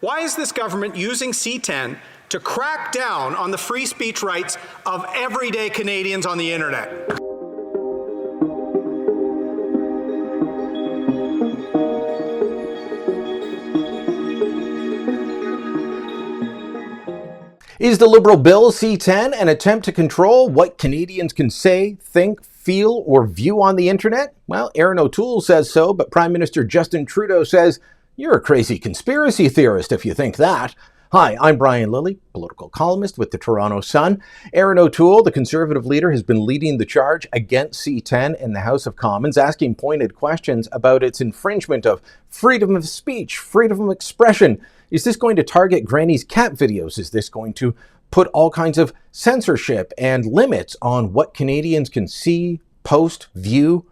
Why is this government using C10 to crack down on the free speech rights of everyday Canadians on the internet? Is the Liberal bill C10 an attempt to control what Canadians can say, think, feel, or view on the internet? Well, Erin O'Toole says so, but Prime Minister Justin Trudeau says, you're a crazy conspiracy theorist if you think that. Hi, I'm Brian Lilley, political columnist with the Toronto Sun. Erin O'Toole, the Conservative leader, has been leading the charge against C10 in the House of Commons, asking pointed questions about its infringement of freedom of speech, freedom of expression. Is this going to target Granny's cat videos? Is this going to put all kinds of censorship and limits on what Canadians can see, post, view,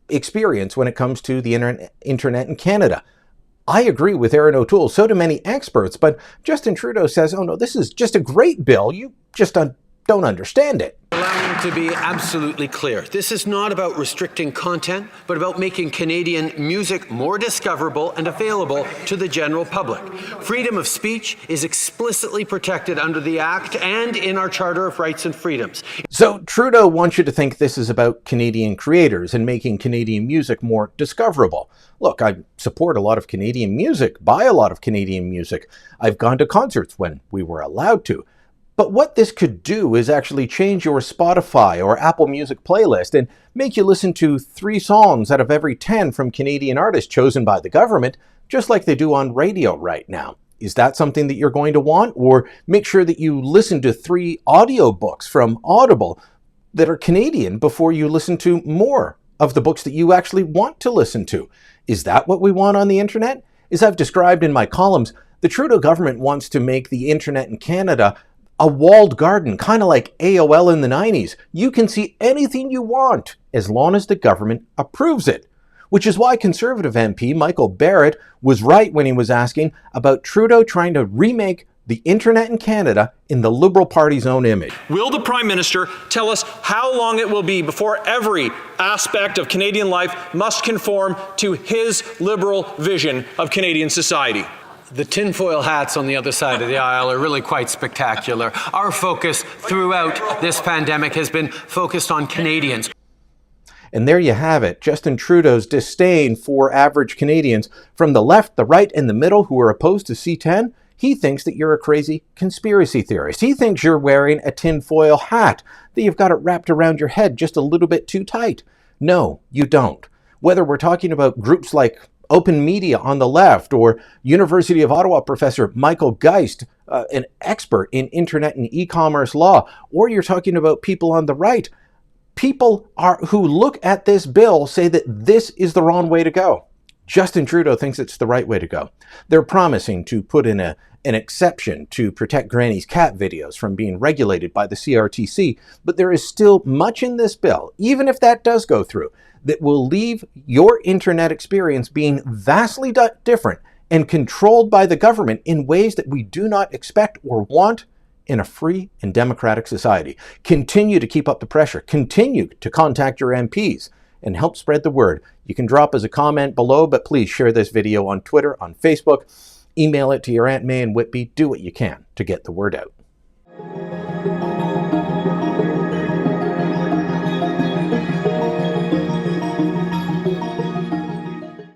experience when it comes to the internet in Canada? I agree with Erin O'Toole, so do many experts, but Justin Trudeau says, oh no, this is just a great bill, you just don't understand it. Allow me to be absolutely clear. This is not about restricting content, but about making Canadian music more discoverable and available to the general public. Freedom of speech is explicitly protected under the Act and in our Charter of Rights and Freedoms. So Trudeau wants you to think this is about Canadian creators and making Canadian music more discoverable. Look, I support a lot of Canadian music, buy a lot of Canadian music. I've gone to concerts when we were allowed to. But what this could do is actually change your Spotify or Apple Music playlist and make you listen to 3 songs out of every 10 from Canadian artists chosen by the government, just like they do on radio right now. Is that something that you're going to want? Or make sure that you listen to 3 audiobooks from Audible that are Canadian before you listen to more of the books that you actually want to listen to. Is that what we want on the internet? As I've described in my columns, the Trudeau government wants to make the internet in Canada a walled garden, kind of like AOL in the 90s. You can see anything you want as long as the government approves it. Which is why Conservative MP Michael Barrett was right when he was asking about Trudeau trying to remake the internet in Canada in the Liberal Party's own image. Will the Prime Minister tell us how long it will be before every aspect of Canadian life must conform to his Liberal vision of Canadian society? The tinfoil hats on the other side of the aisle are really quite spectacular. Our focus throughout this pandemic has been focused on Canadians. And there you have it, Justin Trudeau's disdain for average Canadians. From the left, the right, and the middle who are opposed to C10, he thinks that you're a crazy conspiracy theorist. He thinks you're wearing a tinfoil hat, that you've got it wrapped around your head just a little bit too tight. No, you don't. Whether we're talking about groups like Open Media on the left, or University of Ottawa professor Michael Geist, an expert in internet and e-commerce law, or you're talking about people on the right, people who look at this bill say that this is the wrong way to go. Justin Trudeau thinks it's the right way to go. They're promising to put in an exception to protect Granny's cat videos from being regulated by the CRTC, but there is still much in this bill, even if that does go through, that will leave your internet experience being vastly different and controlled by the government in ways that we do not expect or want in a free and democratic society. Continue to keep up the pressure. Continue to contact your MPs and help spread the word. You can drop us a comment below, but please share this video on Twitter, on Facebook, email it to your Aunt May in Whitby. Do what you can to get the word out.